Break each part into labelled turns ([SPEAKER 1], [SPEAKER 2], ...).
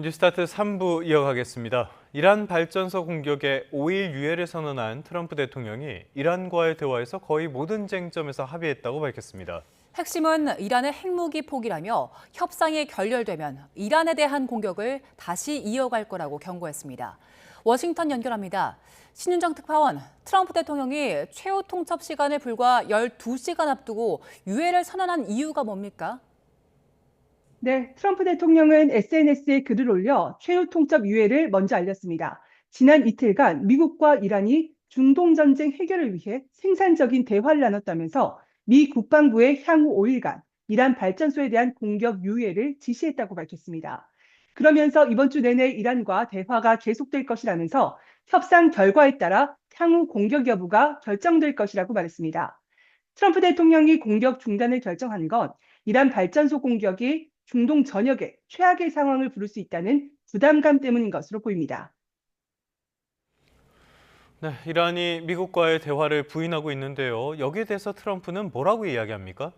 [SPEAKER 1] 뉴스타트 3부 이어가겠습니다. 이란 발전소 공격에 5일 유예를 선언한 트럼프 대통령이 이란과의 대화에서 거의 모든 쟁점에서 합의했다고 밝혔습니다.
[SPEAKER 2] 핵심은 이란의 핵무기 포기라며 협상이 결렬되면 이란에 대한 공격을 다시 이어갈 거라고 경고했습니다. 워싱턴 연결합니다. 신윤정 특파원, 트럼프 대통령이 최후 통첩 시간을 불과 12시간 앞두고 유예를 선언한 이유가 뭡니까?
[SPEAKER 3] 네, 트럼프 대통령은 SNS에 글을 올려 최후 통첩 유예를 먼저 알렸습니다. 지난 이틀간 미국과 이란이 중동 전쟁 해결을 위해 생산적인 대화를 나눴다면서 미 국방부에 향후 5일간 이란 발전소에 대한 공격 유예를 지시했다고 밝혔습니다. 그러면서 이번 주 내내 이란과 대화가 계속될 것이라면서 협상 결과에 따라 향후 공격 여부가 결정될 것이라고 말했습니다. 트럼프 대통령이 공격 중단을 결정한 건 이란 발전소 공격이 중동 전역에 최악의 상황을 부를 수 있다는 부담감 때문인 것으로 보입니다.
[SPEAKER 1] 네, 이란이 미국과의 대화를 부인하고 있는데요. 여기에 대해서 트럼프는 뭐라고 이야기합니까?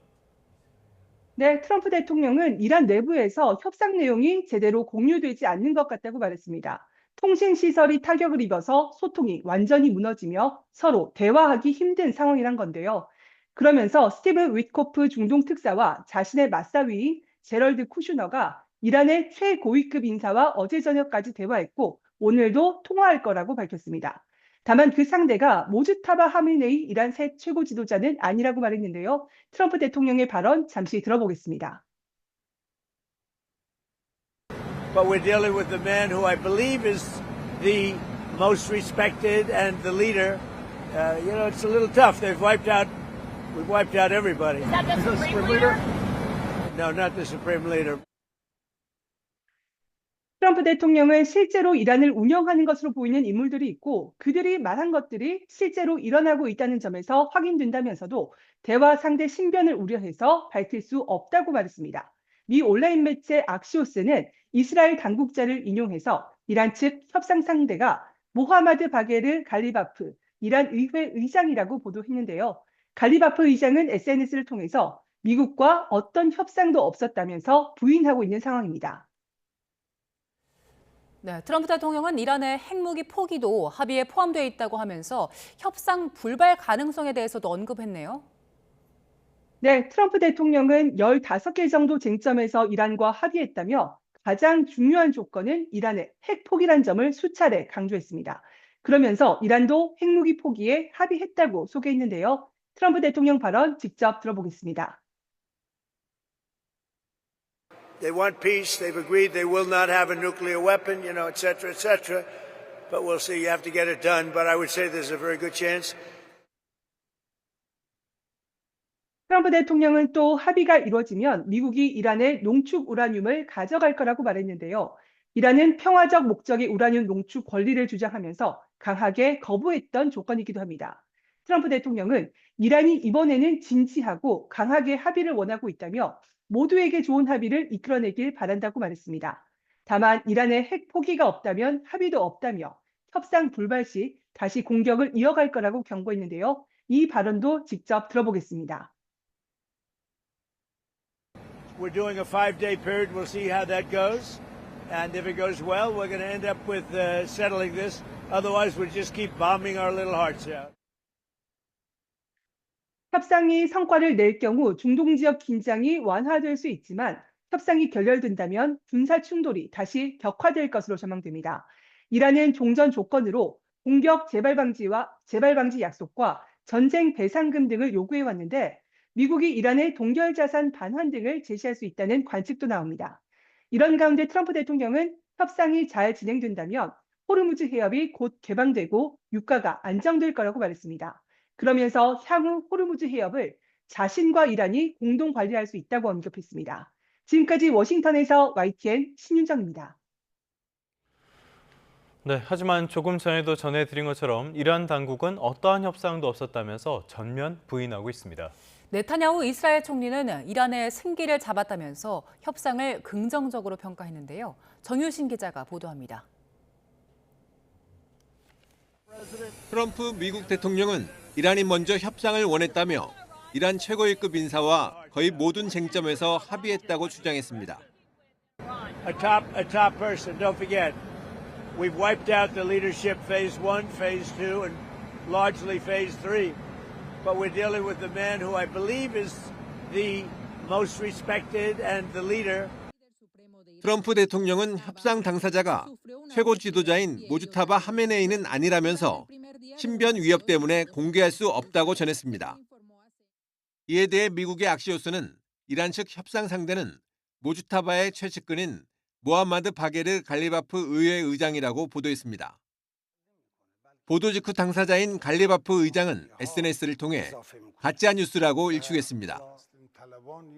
[SPEAKER 3] 네, 트럼프 대통령은 이란 내부에서 협상 내용이 제대로 공유되지 않는 것 같다고 말했습니다. 통신 시설이 타격을 입어서 소통이 완전히 무너지며 서로 대화하기 힘든 상황이란 건데요. 그러면서 스티브 위트코프 중동 특사와 자신의 맞사위인 제럴드 쿠슈너가 이란의 최고위급 인사와 어제 저녁까지 대화했고 오늘도 통화할 거라고 밝혔습니다. 다만 그 상대가 모주타바 하미네이 이란 새 최고 지도자는 아니라고 말했는데요. 트럼프 대통령의 발언 잠시 들어보겠습니다.
[SPEAKER 4] But we're dealing with the man who I believe is the most respected and the leader. It's a little tough. We've wiped out everybody.
[SPEAKER 5] Is that the Supreme Leader?
[SPEAKER 4] No, not the Supreme Leader.
[SPEAKER 3] 트럼프 대통령은 실제로 이란을 운영하는 것으로 보이는 인물들이 있고 그들이 말한 것들이 실제로 일어나고 있다는 점에서 확인된다면서도 대화 상대 신변을 우려해서 밝힐 수 없다고 말했습니다. 미 온라인 매체 악시오스는 이스라엘 당국자를 인용해서 이란 측 협상 상대가 모하마드 바게르 갈리바프 이란 의회 의장이라고 보도했는데요. 갈리바프 의장은 SNS를 통해서 미국과 어떤 협상도 없었다면서 부인하고 있는 상황입니다.
[SPEAKER 2] 네, 트럼프 대통령은 이란의 핵무기 포기도 합의에 포함되어 있다고 하면서 협상 불발 가능성에 대해서도 언급했네요.
[SPEAKER 3] 네, 트럼프 대통령은 15개 정도 쟁점에서 이란과 합의했다며 가장 중요한 조건은 이란의 핵 포기란 점을 수차례 강조했습니다. 그러면서 이란도 핵무기 포기에 합의했다고 소개했는데요. 트럼프 대통령 발언 직접 들어보겠습니다.
[SPEAKER 4] They want peace. They've agreed they will not have a nuclear weapon, et cetera, et cetera. But we'll see. You have to get it done. But I would say there's a very good chance.
[SPEAKER 3] 트럼프 대통령은 또 합의가 이루어지면 미국이 이란의 농축 우라늄을 가져갈 거라고 말했는데요. 이란은 평화적 목적의 우라늄 농축 권리를 주장하면서 강하게 거부했던 조건이기도 합니다. 트럼프 대통령은 이란이 이번에는 진지하고 강하게 합의를 원하고 있다며 모두에게 좋은 합의를 이끌어내길 바란다고 말했습니다. 다만 이란의 핵 포기가 없다면 합의도 없다며 협상 불발 시 다시 공격을 이어갈 거라고 경고했는데요. 이 발언도 직접 들어보겠습니다.
[SPEAKER 4] We're doing a 5-day period. We'll see how that goes. And if it goes well, we're going to end up with settling this. Otherwise, we'll just keep bombing our little hearts out.
[SPEAKER 3] 협상이 성과를 낼 경우 중동 지역 긴장이 완화될 수 있지만 협상이 결렬된다면 군사 충돌이 다시 격화될 것으로 전망됩니다. 이란은 종전 조건으로 공격 재발 방지 약속과 전쟁 배상금 등을 요구해 왔는데 미국이 이란의 동결 자산 반환 등을 제시할 수 있다는 관측도 나옵니다. 이런 가운데 트럼프 대통령은 협상이 잘 진행된다면 호르무즈 해협이 곧 개방되고 유가가 안정될 거라고 말했습니다. 그러면서 향후 호르무즈 해협을 자신과 이란이 공동 관리할 수 있다고 언급했습니다. 지금까지 워싱턴에서 YTN 신윤정입니다.
[SPEAKER 1] 네, 하지만 조금 전에도 전해드린 것처럼 이란 당국은 어떠한 협상도 없었다면서 전면 부인하고 있습니다.
[SPEAKER 2] 네타냐후 이스라엘 총리는 이란의 승기를 잡았다면서 협상을 긍정적으로 평가했는데요. 정유신 기자가 보도합니다.
[SPEAKER 6] 트럼프 미국 대통령은 이란이 먼저 협상을 원했다며 이란 최고위급 인사와 거의 모든 쟁점에서 합의했다고 주장했습니다.
[SPEAKER 4] a top person. Don't forget, we've wiped out the leadership phase 1, phase 2, and largely phase 3. But we're dealing with the man who I believe is the most respected and the leader.
[SPEAKER 6] 트럼프 대통령은 협상 당사자가 최고 지도자인 모주타바 하메네이는 아니라면서 신변 위협 때문에 공개할 수 없다고 전했습니다. 이에 대해 미국의 악시오스는 이란 측 협상 상대는 모주타바의 최측근인 모하마드 바게르 갈리바프 의회 의장이라고 보도했습니다. 보도 직후 당사자인 갈리바프 의장은 SNS를 통해 가짜 뉴스라고 일축했습니다.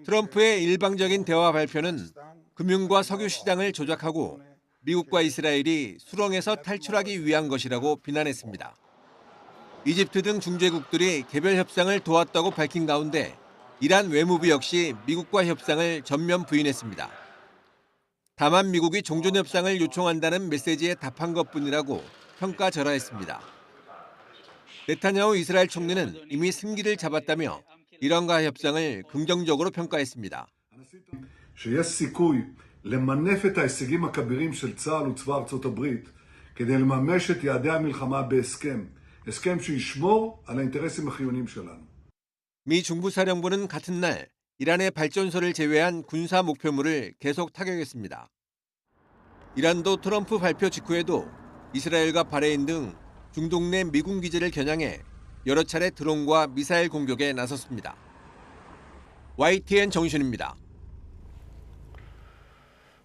[SPEAKER 6] 트럼프의 일방적인 대화 발표는 금융과 석유 시장을 조작하고 미국과 이스라엘이 수렁에서 탈출하기 위한 것이라고 비난했습니다. 이집트 등 중재국들이 개별 협상을 도왔다고 밝힌 가운데 이란 외무부 역시 미국과 협상을 전면 부인했습니다. 다만 미국이 종전협상을 요청한다는 메시지에 답한 것뿐이라고 평가절하했습니다. 네타냐후 이스라엘 총리는 이미 승기를 잡았다며 이란과 협상을 긍정적으로 평가했습니다.
[SPEAKER 5] שיש סיכוי למנף את ההישגים הכבירים של צה"ל וצבא ארצות הברית כדי לממש את יעדי המלחמה בהסכם, הסכם שישמור על האינטרסים החיוניים שלנו.
[SPEAKER 6] 미 중부사령부는 같은 날 이란의 발전소를 제외한 군사 목표물을 계속 타격했습니다. 이란도 트럼프 발표 직후에도 이스라엘과 바레인 등 중동 내 미군 기지를 겨냥해 여러 차례 드론과 미사일 공격에 나섰습니다. YTN 정신입니다.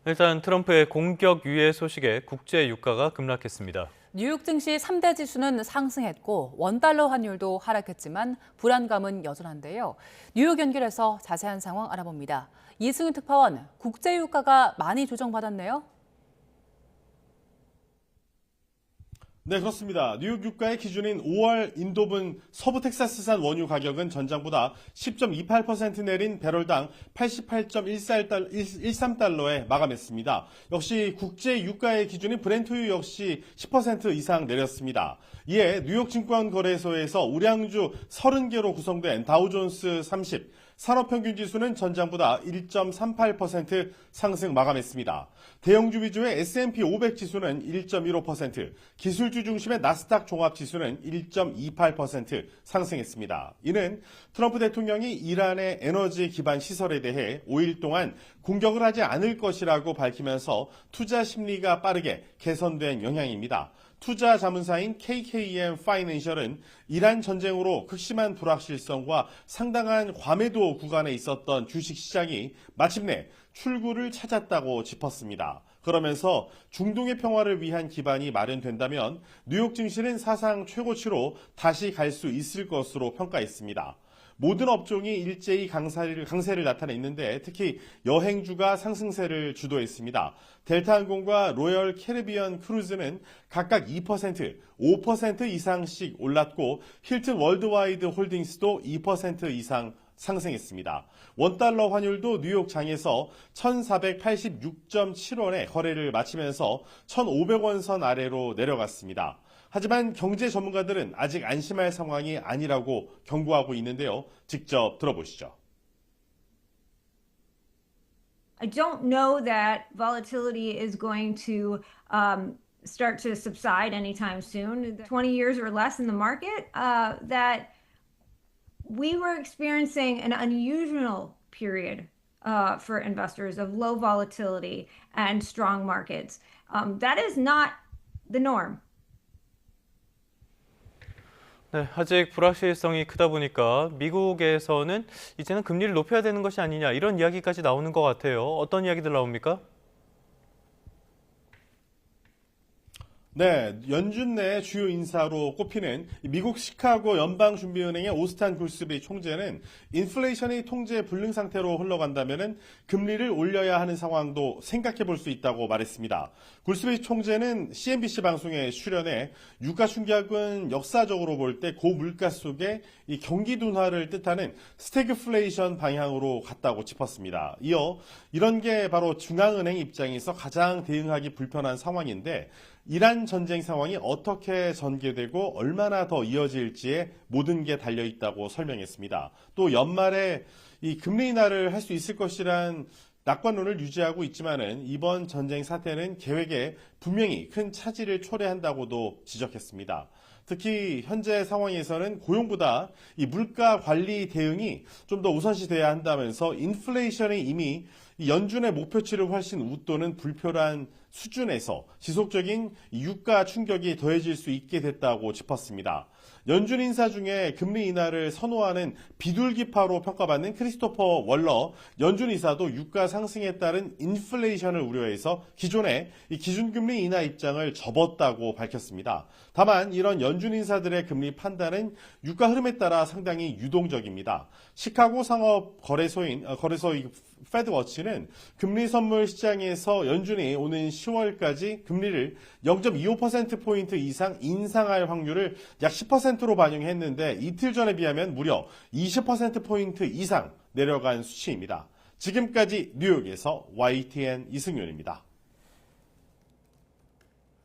[SPEAKER 1] 일단 트럼프의 공격 유예 소식에 국제 유가가 급락했습니다.
[SPEAKER 2] 뉴욕 증시 3대 지수는 상승했고 원달러 환율도 하락했지만 불안감은 여전한데요. 뉴욕 연결해서 자세한 상황 알아봅니다. 이승윤 특파원, 국제 유가가 많이 조정받았네요.
[SPEAKER 7] 네, 그렇습니다. 뉴욕 유가의 기준인 5월 인도분 서부 텍사스산 원유 가격은 전장보다 10.28% 내린 배럴당 88.13달러에 마감했습니다. 역시 국제 유가의 기준인 브렌트유 역시 10% 이상 내렸습니다. 이에 뉴욕 증권거래소에서 우량주 30개로 구성된 다우존스 30, 산업평균지수는 전장보다 1.38% 상승 마감했습니다. 대형주 위주의 S&P 500 지수는 1.15%, 기술주 중심의 나스닥 종합지수는 1.28% 상승했습니다. 이는 트럼프 대통령이 이란의 에너지 기반 시설에 대해 5일 동안 공격을 하지 않을 것이라고 밝히면서 투자 심리가 빠르게 개선된 영향입니다. 투자 자문사인 KKM 파이낸셜은 이란 전쟁으로 극심한 불확실성과 상당한 과매도 구간에 있었던 주식시장이 마침내 출구를 찾았다고 짚었습니다. 그러면서 중동의 평화를 위한 기반이 마련된다면 뉴욕 증시는 사상 최고치로 다시 갈 수 있을 것으로 평가했습니다. 모든 업종이 일제히 강세를 나타냈는데 특히 여행주가 상승세를 주도했습니다. 델타항공과 로열 캐리비언 크루즈는 각각 2%, 5% 이상씩 올랐고 힐튼 월드와이드 홀딩스도 2% 이상 상승했습니다. 원달러 환율도 뉴욕 장에서 1,486.7원에 거래를 마치면서 1,500원 선 아래로 내려갔습니다. 하지만 경제 전문가들은 아직 안심할 상황이 아니라고 경고하고 있는데요. 직접 들어보시죠.
[SPEAKER 8] I don't know that volatility is going to start to subside anytime soon. 20 years or less in the market, that we were experiencing an unusual period for investors of low volatility and strong markets. That is not the norm.
[SPEAKER 1] 네, 아직 불확실성이 크다 보니까 미국에서는 이제는 금리를 높여야 되는 것이 아니냐 이런 이야기까지 나오는 것 같아요. 어떤 이야기들 나옵니까?
[SPEAKER 7] 네, 연준 내 주요 인사로 꼽히는 미국 시카고 연방준비은행의 오스탄 굴스비 총재는 인플레이션이 통제 불능 상태로 흘러간다면 금리를 올려야 하는 상황도 생각해 볼 수 있다고 말했습니다. 굴스비 총재는 CNBC 방송에 출연해 유가 충격은 역사적으로 볼 때 고물가 속에 이 경기 둔화를 뜻하는 스태그플레이션 방향으로 갔다고 짚었습니다. 이어 이런 게 바로 중앙은행 입장에서 가장 대응하기 불편한 상황인데 이란 전쟁 상황이 어떻게 전개되고 얼마나 더 이어질지에 모든 게 달려있다고 설명했습니다. 또 연말에 이 금리 인하를 할 수 있을 것이란 낙관론을 유지하고 있지만은 이번 전쟁 사태는 계획에 분명히 큰 차질을 초래한다고도 지적했습니다. 특히 현재 상황에서는 고용보다 이 물가 관리 대응이 좀 더 우선시돼야 한다면서 인플레이션이 이미 연준의 목표치를 훨씬 웃도는 불표란 수준에서 지속적인 유가 충격이 더해질 수 있게 됐다고 짚었습니다. 연준 인사 중에 금리 인하를 선호하는 비둘기파로 평가받는 크리스토퍼 월러 연준 이사도 유가 상승에 따른 인플레이션을 우려해서 기존의 이 기준금리 인하 입장을 접었다고 밝혔습니다. 다만 이런 연준 인사들의 금리 판단은 유가 흐름에 따라 상당히 유동적입니다. 시카고 상업 거래소인 페드워치는 금리 선물 시장에서 연준이 오는 10월까지 금리를 0.25%포인트 이상 인상할 확률을 약 10%로 반영했는데 이틀 전에 비하면 무려 20%포인트 이상 내려간 수치입니다. 지금까지 뉴욕에서 YTN 이승윤입니다.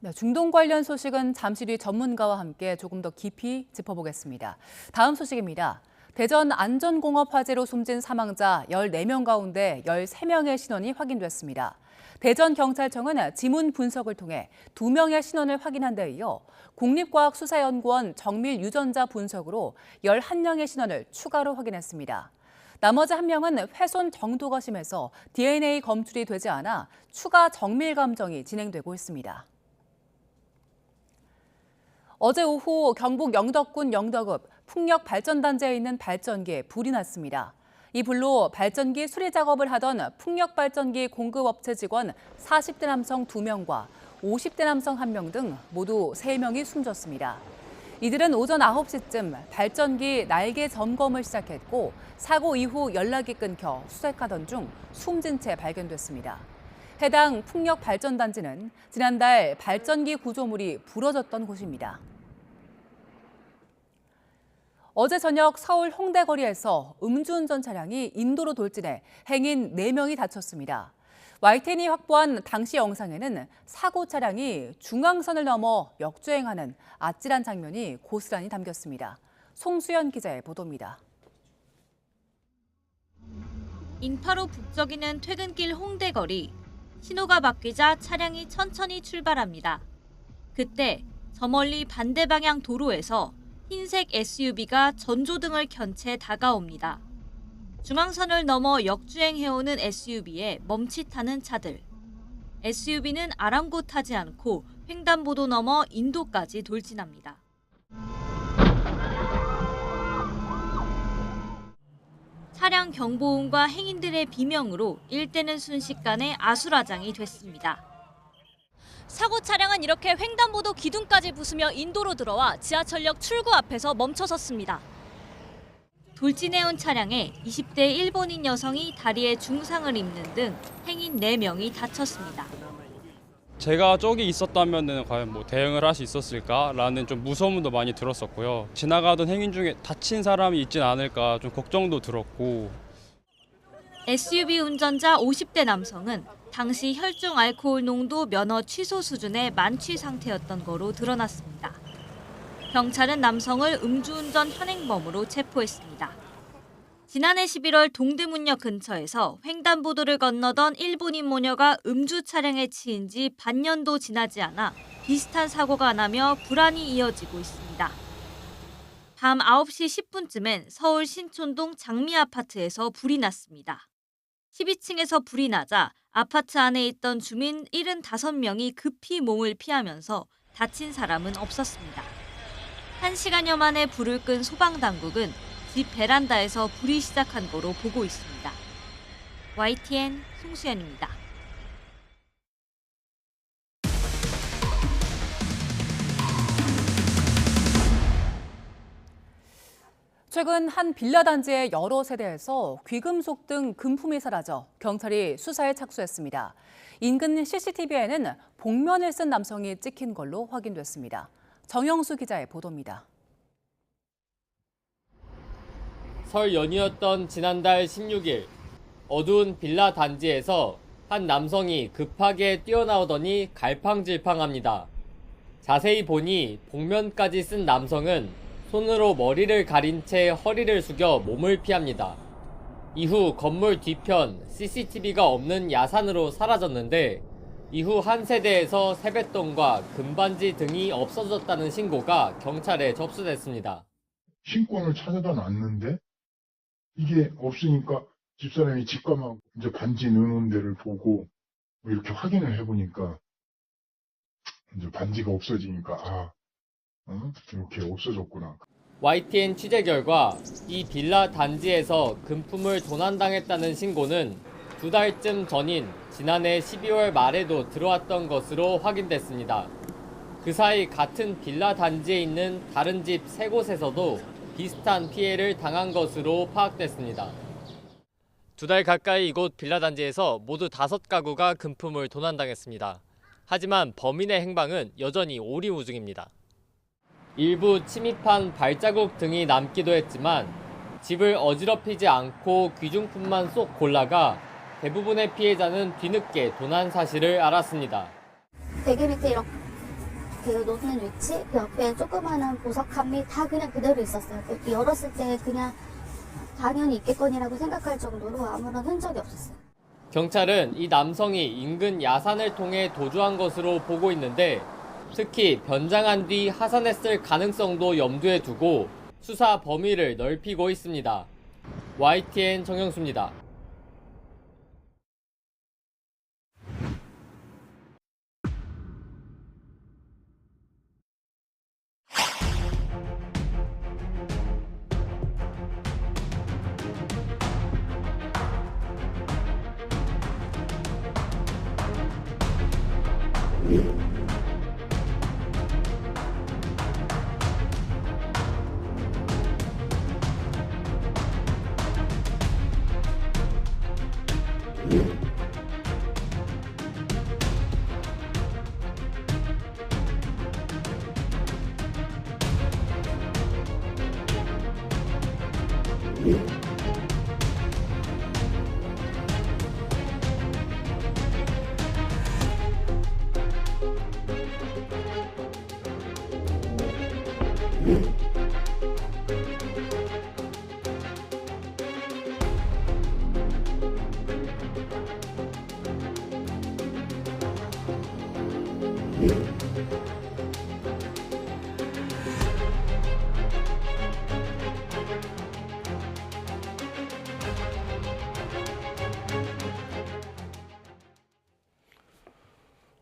[SPEAKER 2] 네, 중동 관련 소식은 잠시 뒤 전문가와 함께 조금 더 깊이 짚어보겠습니다. 다음 소식입니다. 대전 안전공업 화재로 숨진 사망자 14명 가운데 13명의 신원이 확인됐습니다. 대전경찰청은 지문 분석을 통해 2명의 신원을 확인한 데 이어 국립과학수사연구원 정밀 유전자 분석으로 11명의 신원을 추가로 확인했습니다. 나머지 1명은 훼손 정도가 심해서 DNA 검출이 되지 않아 추가 정밀 감정이 진행되고 있습니다. 어제 오후 경북 영덕군 영덕읍 풍력발전단지에 있는 발전기에 불이 났습니다. 이 불로 발전기 수리 작업을 하던 풍력발전기 공급업체 직원 40대 남성 2명과 50대 남성 1명 등 모두 3명이 숨졌습니다. 이들은 오전 9시쯤 발전기 날개 점검을 시작했고 사고 이후 연락이 끊겨 수색하던 중 숨진 채 발견됐습니다. 해당 풍력발전단지는 지난달 발전기 구조물이 부러졌던 곳입니다. 어제 저녁 서울 홍대 거리에서 음주운전 차량이 인도로 돌진해 행인 4명이 다쳤습니다. YTN이 확보한 당시 영상에는 사고 차량이 중앙선을 넘어 역주행하는 아찔한 장면이 고스란히 담겼습니다. 송수연 기자의 보도입니다.
[SPEAKER 9] 인파로 북적이는 퇴근길 홍대 거리. 신호가 바뀌자 차량이 천천히 출발합니다. 그때 저 멀리 반대 방향 도로에서 흰색 SUV가 전조등을 켠 채 다가옵니다. 중앙선을 넘어 역주행해오는 SUV에 멈칫하는 차들. SUV는 아랑곳하지 않고 횡단보도 넘어 인도까지 돌진합니다. 차량 경보음과 행인들의 비명으로 일대는 순식간에 아수라장이 됐습니다. 사고 차량은 이렇게 횡단보도 기둥까지 부수며 인도로 들어와 지하철역 출구 앞에서 멈춰섰습니다. 돌진해온 차량에 20대 일본인 여성이 다리에 중상을 입는 등 행인 4명이 다쳤습니다.
[SPEAKER 10] 제가 저기 있었다면 과연 대응을 할 수 있었을까라는 좀 무서움도 많이 들었었고요. 지나가던 행인 중에 다친 사람이 있진 않을까 좀 걱정도 들었고.
[SPEAKER 9] SUV 운전자 50대 남성은 당시 혈중 알코올 농도 면허 취소 수준의 만취 상태였던 거로 드러났습니다. 경찰은 남성을 음주운전 현행범으로 체포했습니다. 지난해 11월 동대문역 근처에서 횡단보도를 건너던 일본인 모녀가 음주 차량에 치인 지 반년도 지나지 않아 비슷한 사고가 나며 불안이 이어지고 있습니다. 밤 9시 10분쯤엔 서울 신촌동 장미 아파트에서 불이 났습니다. 12층에서 불이 나자 아파트 안에 있던 주민 75명이 급히 몸을 피하면서 다친 사람은 없었습니다. 1시간여 만에 불을 끈 소방당국은 집 베란다에서 불이 시작한 거로 보고 있습니다. YTN 송수연입니다.
[SPEAKER 2] 최근 한 빌라 단지의 여러 세대에서 귀금속 등 금품이 사라져 경찰이 수사에 착수했습니다. 인근 CCTV에는 복면을 쓴 남성이 찍힌 걸로 확인됐습니다. 정영수 기자의 보도입니다.
[SPEAKER 11] 설 연휴였던 지난달 16일, 어두운 빌라 단지에서 한 남성이 급하게 뛰어나오더니 갈팡질팡합니다. 자세히 보니 복면까지 쓴 남성은 손으로 머리를 가린 채 허리를 숙여 몸을 피합니다. 이후 건물 뒤편 CCTV가 없는 야산으로 사라졌는데 이후 한 세대에서 세뱃돈과 금반지 등이 없어졌다는 신고가 경찰에 접수됐습니다.
[SPEAKER 12] 신권을 찾아다 놨는데 이게 없으니까 집사람이 집가만 이제 반지 넣는 데를 보고 이렇게 확인을 해보니까 이제 반지가 없어지니까 이렇게 없어졌구나.
[SPEAKER 11] YTN 취재 결과 이 빌라 단지에서 금품을 도난당했다는 신고는 2달쯤 전인 지난해 12월 말에도 들어왔던 것으로 확인됐습니다. 그 사이 같은 빌라 단지에 있는 다른 집 3곳에서도 비슷한 피해를 당한 것으로 파악됐습니다. 2달 가까이 이곳 빌라 단지에서 모두 5가구가 금품을 도난당했습니다. 하지만 범인의 행방은 여전히 오리무중입니다. 일부 침입한 발자국 등이 남기도 했지만 집을 어지럽히지 않고 귀중품만 쏙 골라가 대부분의 피해자는 뒤늦게 도난 사실을 알았습니다.
[SPEAKER 13] 베개 밑에 이렇게 놓는 위치, 그 옆에 조그마한 보석함이 다 그냥 그대로 있었어요. 열었을 때 그냥 당연히 있겠거니라고 생각할 정도로 아무런 흔적이 없었어요.
[SPEAKER 11] 경찰은 이 남성이 인근 야산을 통해 도주한 것으로 보고 있는데 특히 변장한 뒤 하산했을 가능성도 염두에 두고 수사 범위를 넓히고 있습니다. YTN 정영수입니다.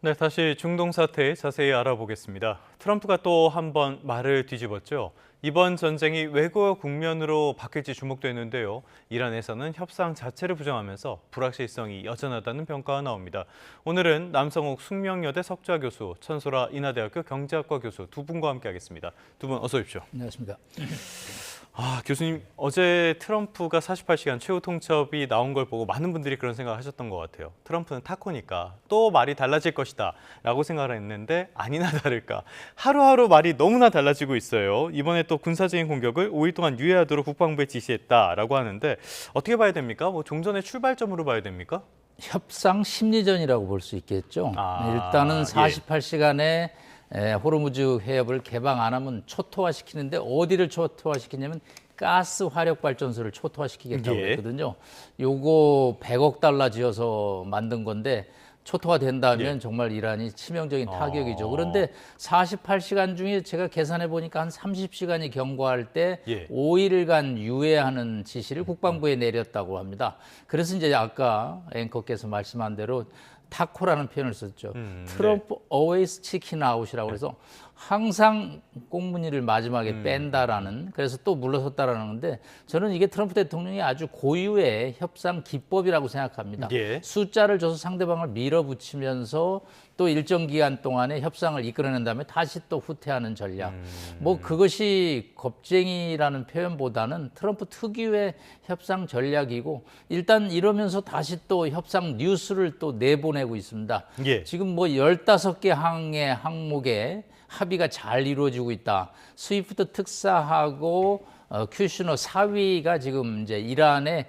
[SPEAKER 1] 네, 다시 중동 사태 자세히 알아보겠습니다. 트럼프가 또 한 번 말을 뒤집었죠. 이번 전쟁이 외국어 국면으로 바뀔지 주목되는데요. 이란에서는 협상 자체를 부정하면서 불확실성이 여전하다는 평가가 나옵니다. 오늘은 남성욱 숙명여대 석좌 교수, 천소라 인하대학교 경제학과 교수 두 분과 함께하겠습니다. 두 분 어서 오십시오.
[SPEAKER 14] 안녕하십니까.
[SPEAKER 1] 교수님, 어제 트럼프가 48시간 최후 통첩이 나온 걸 보고 많은 분들이 그런 생각을 하셨던 것 같아요. 트럼프는 타코니까 또 말이 달라질 것이다 라고 생각을 했는데 아니나 다를까. 하루하루 말이 너무나 달라지고 있어요. 이번에 또 군사적인 공격을 5일 동안 유예하도록 국방부에 지시했다라고 하는데 어떻게 봐야 됩니까? 뭐 종전의 출발점으로 봐야 됩니까?
[SPEAKER 14] 협상 심리전이라고 볼 수 있겠죠. 일단은 48시간에 호르무즈 해협을 개방 안 하면 초토화시키는데 어디를 초토화시키냐면 가스 화력 발전소를 초토화시키겠다고 했거든요. 요거 100억 달러 지어서 만든 건데 초토화 된다면 정말 이란이 치명적인 타격이죠. 그런데 48시간 중에 제가 계산해 보니까 한 30시간이 경과할 때 5일간 유예하는 지시를 국방부에 내렸다고 합니다. 그래서 이제 아까 앵커께서 말씀한 대로 타코라는 표현을 썼죠. 트럼프 always chicken out이라고 그래서 항상 꽁무니를 마지막에 뺀다라는, 그래서 또 물러섰다라는 건데 저는 이게 트럼프 대통령이 아주 고유의 협상 기법이라고 생각합니다. 숫자를 줘서 상대방을 밀어붙이면서 또 일정 기간 동안에 협상을 이끌어낸 다음에 다시 또 후퇴하는 전략. 뭐 그것이 겁쟁이라는 표현보다는 트럼프 특유의 협상 전략이고 일단 이러면서 다시 또 협상 뉴스를 또 내보내고 있습니다. 지금 뭐 15개 항목에 합의가 잘 이루어지고 있다. 스위프트 특사하고 큐슈너 사위가 지금 이제 이란의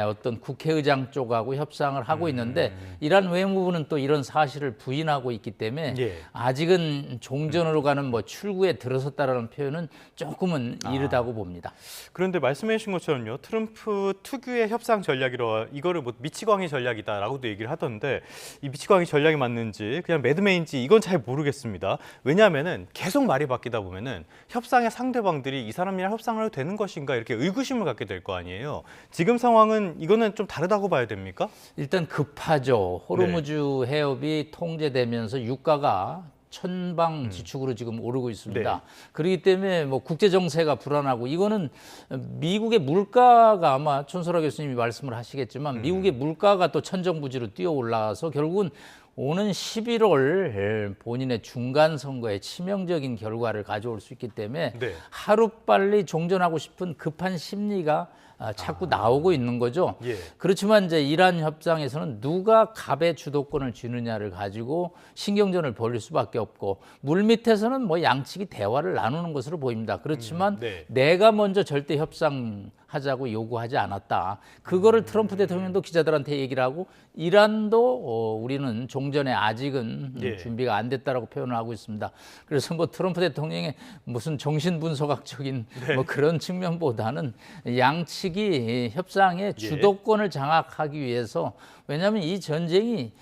[SPEAKER 14] 어떤 국회의장 쪽하고 협상을 하고 있는데 이란 외무부는 또 이런 사실을 부인하고 있기 때문에 아직은 종전으로 가는 뭐 출구에 들어섰다라는 표현은 조금은 이르다고 봅니다.
[SPEAKER 1] 그런데 말씀해 주신 것처럼요. 트럼프 특유의 협상 전략이라 이거를 뭐 미치광이 전략이다라고도 얘기를 하던데 이 미치광이 전략이 맞는지 그냥 매드메인지 이건 잘 모르겠습니다. 왜냐하면은 계속 말이 바뀌다 보면은 협상의 상대방들이 이 사람이랑 협상을 해도 되는 것인가 이렇게 의구심을 갖게 될 거 아니에요. 지금 상황은 이거는 좀 다르다고 봐야 됩니까?
[SPEAKER 14] 일단 급하죠. 호르무즈 해협이 통제되면서 유가가 천방지축으로 지금 오르고 있습니다. 그렇기 때문에 뭐 국제 정세가 불안하고 이거는 미국의 물가가 아마 촌소라 교수님이 말씀을 하시겠지만 미국의 물가가 또 천정부지로 뛰어 올라가서 결국은 오는 11월 본인의 중간 선거에 치명적인 결과를 가져올 수 있기 때문에 하루빨리 종전하고 싶은 급한 심리가 자꾸 나오고 있는 거죠. 그렇지만 이제 이란 협상에서는 누가 갑의 주도권을 쥐느냐를 가지고 신경전을 벌일 수밖에 없고 물밑에서는 뭐 양측이 대화를 나누는 것으로 보입니다. 그렇지만 내가 먼저 절대 협상하자고 요구하지 않았다. 그거를 트럼프 대통령도 기자들한테 얘기를 하고 이란도 우리는 종전에 아직은 준비가 안 됐다라고 표현을 하고 있습니다. 그래서 뭐 트럼프 대통령의 무슨 정신분석학적인 뭐 그런 측면보다는 양측이 협상의 주도권을 장악하기 위해서 왜냐하면 이 전쟁이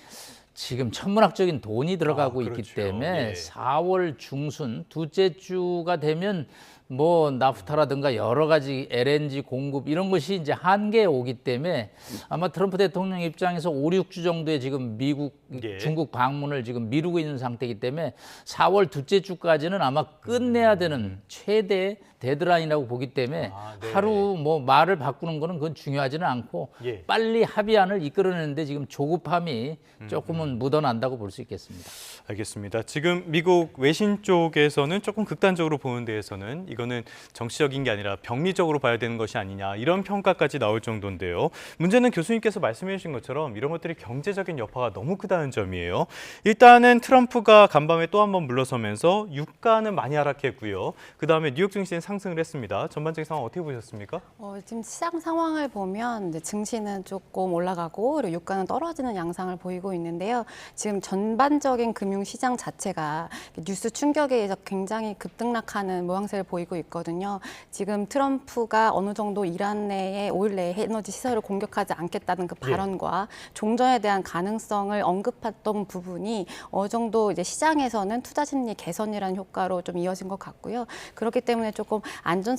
[SPEAKER 14] 지금 천문학적인 돈이 들어가고 있기 때문에 4월 중순 둘째 주가 되면 뭐 나프타라든가 여러 가지 LNG 공급 이런 것이 이제 한계에 오기 때문에 아마 트럼프 대통령 입장에서 5, 6주 정도의 지금 미국, 중국 방문을 지금 미루고 있는 상태이기 때문에 4월 둘째 주까지는 아마 끝내야 되는 최대 데드라인이라고 보기 때문에 하루 뭐 말을 바꾸는 거는 그건 중요하지는 않고 빨리 합의안을 이끌어내는데 지금 조급함이 조금은 묻어난다고 볼 수 있겠습니다.
[SPEAKER 1] 알겠습니다. 지금 미국 외신 쪽에서는 조금 극단적으로 보는 데에서는 이거는 정치적인 게 아니라 병리적으로 봐야 되는 것이 아니냐 이런 평가까지 나올 정도인데요. 문제는 교수님께서 말씀해 주신 것처럼 이런 것들이 경제적인 여파가 너무 크다는 점이에요. 일단은 트럼프가 간밤에 또 한 번 물러서면서 유가는 많이 하락했고요. 그다음에 뉴욕 증시는 상승을 했습니다. 전반적인 상황 어떻게 보셨습니까?
[SPEAKER 15] 지금 시장 상황을 보면 이제 증시는 조금 올라가고 그리고 유가는 떨어지는 양상을 보이고 있는데요. 지금 전반적인 금융시장 자체가 뉴스 충격에 의해서 굉장히 급등락하는 모양새를 보이고 있거든요. 지금 트럼프가 어느 정도 이란 내에 5일 내에 에너지 시설을 공격하지 않겠다는 그 발언과 종전에 대한 가능성을 언급했던 부분이 어느 정도 이제 시장에서는 투자 심리 개선이라는 효과로 좀 이어진 것 같고요. 그렇기 때문에 조금 안전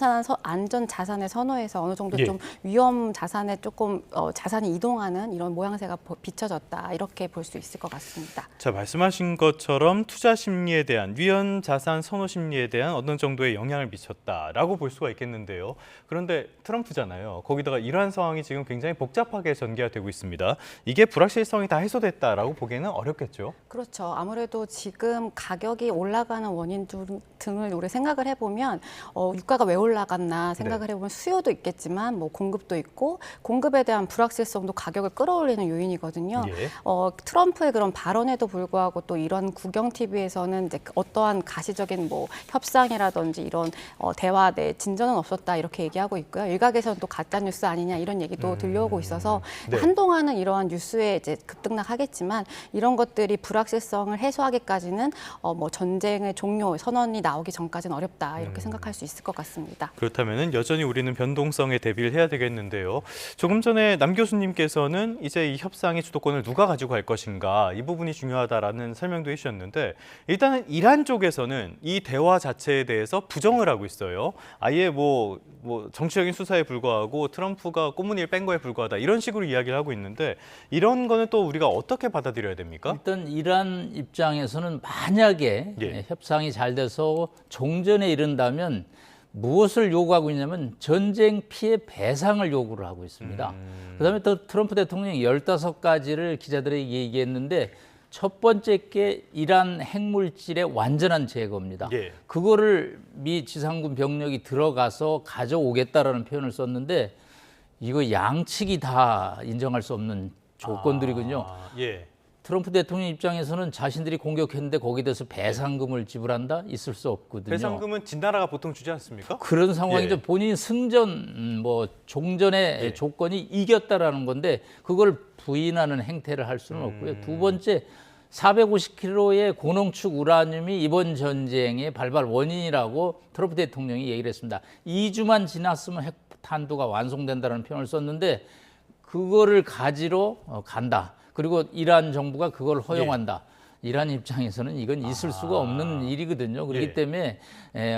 [SPEAKER 15] 자산의 선호에서 어느 정도 좀 위험 자산에 조금 자산이 이동하는 이런 모양새가 비춰졌다 이렇게 볼 수 있을 것 같습니다.
[SPEAKER 1] 자, 말씀하신 것처럼 투자 심리에 대한 위험 자산 선호 심리에 대한 어느 정도의 영향을 미쳤다라고 볼 수가 있겠는데요. 그런데 트럼프잖아요. 거기다가 이러한 상황이 지금 굉장히 복잡하게 전개가 되고 있습니다. 이게 불확실성이 다 해소됐다라고 보기에는 어렵겠죠.
[SPEAKER 15] 그렇죠. 아무래도 지금 가격이 올라가는 원인 등을 우리 생각을 해보면 유가가 왜 올라갔나 생각을 해보면 수요도 있겠지만 뭐 공급도 있고 공급에 대한 불확실성도 가격을 끌어올리는 요인이거든요. 트럼프의 그런 발언에도 불구하고 또 이런 국영 TV에서는 이제 어떠한 가시적인 뭐 협상이라든지 이런 대화 내 진전은 없었다 이렇게 얘기하고 있고요. 일각에서는 또 가짜 뉴스 아니냐 이런 얘기도 들려오고 있어서 한동안은 이러한 뉴스에 이제 급등락하겠지만 이런 것들이 불확실성을 해소하기까지는 뭐 전쟁의 종료 선언이 나오기 전까지는 어렵다 이렇게 생각할 수 있을 것 같습니다.
[SPEAKER 1] 그렇다면은 여전히 우리는 변동성에 대비를 해야 되겠는데요. 조금 전에 남 교수님께서는 이제 이 협상의 주도권을 누가 가지고 갈 것인가 이 부분이 중요하다라는 설명도 해주셨는데 일단은 이란 쪽에서는 이 대화 자체에 대해서 부정을 하고 있어요. 아예 뭐 정치적인 수사에 불과하고 트럼프가 꽃무늬를 뺀 거에 불과하다 이런 식으로 이야기를 하고 있는데 이런 거는 또 우리가 어떻게 받아들여야 됩니까?
[SPEAKER 14] 일단 이란 입장에서는 만약에 협상이 잘 돼서 종전에 이른다면 무엇을 요구하고 있냐면 전쟁 피해 배상을 요구를 하고 있습니다. 그다음에 또 트럼프 대통령이 15가지를 기자들에게 얘기했는데 첫 번째 게 이란 핵물질의 완전한 제거입니다. 그거를 미 지상군 병력이 들어가서 가져오겠다라는 표현을 썼는데 이거 양측이 다 인정할 수 없는 조건들이군요. 트럼프 대통령 입장에서는 자신들이 공격했는데 거기에 대해서 배상금을 지불한다? 있을 수 없거든요.
[SPEAKER 1] 배상금은 진나라가 보통 주지 않습니까?
[SPEAKER 14] 그런 상황이죠. 본인 승전, 종전의 조건이 이겼다라는 건데 그걸 부인하는 행태를 할 수는 없고요. 두 번째, 450kg의 고농축 우라늄이 이번 전쟁의 발발 원인이라고 트럼프 대통령이 얘기를 했습니다. 2주만 지났으면 핵탄두가 완성된다는 표현을 썼는데 그거를 가지러 간다. 그리고 이란 정부가 그걸 허용한다. 이란 입장에서는 이건 있을 수가 없는 일이거든요. 그렇기 때문에